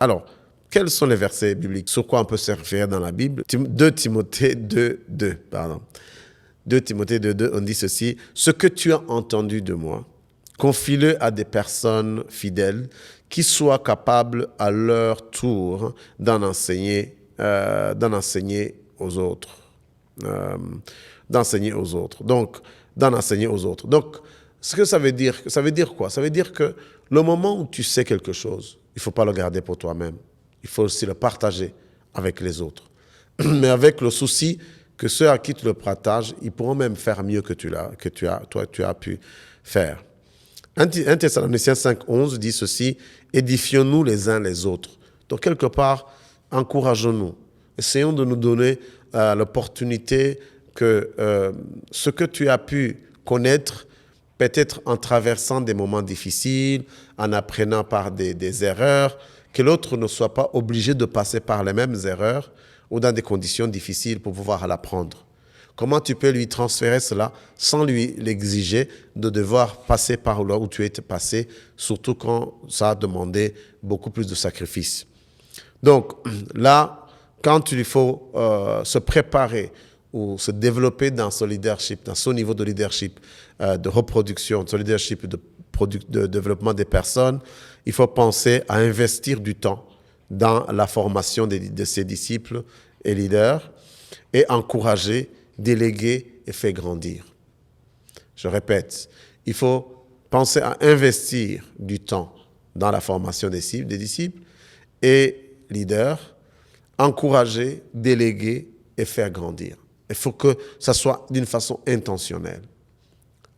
Alors, quels sont les versets bibliques? Sur quoi on peut se référer dans la Bible? 2 Timothée 2, pardon. 2 Timothée 2, on dit ceci. Ce que tu as entendu de moi, confie-le à des personnes fidèles qui soient capables à leur tour d'en enseigner aux autres. D'enseigner aux autres. Donc, d'en enseigner aux autres. Donc, ce que ça veut dire quoi? Ça veut dire que le moment où tu sais quelque chose, il ne faut pas le garder pour toi-même. Il faut aussi le partager avec les autres. Mais avec le souci que ceux à qui tu le partages, ils pourront même faire mieux que tu as pu faire. 1 Thessaloniciens 5:11 dit ceci, édifions-nous les uns les autres. Donc, quelque part, encourageons-nous. Essayons de nous donner l'opportunité que ce que tu as pu connaître, peut-être en traversant des moments difficiles, en apprenant par des erreurs, que l'autre ne soit pas obligé de passer par les mêmes erreurs ou dans des conditions difficiles pour pouvoir l'apprendre. Comment tu peux lui transférer cela sans lui l'exiger de devoir passer par là où tu es passé, surtout quand ça a demandé beaucoup plus de sacrifices. Donc là, quand il faut se préparer ou se développer dans son leadership, dans son niveau de leadership, de reproduction, de son leadership, de développement des personnes, il faut penser à investir du temps dans la formation de ses disciples et leaders et encourager, déléguer et faire grandir. Je répète, il faut penser à investir du temps dans la formation des disciples et leaders, encourager, déléguer et faire grandir. Il faut que ça soit d'une façon intentionnelle.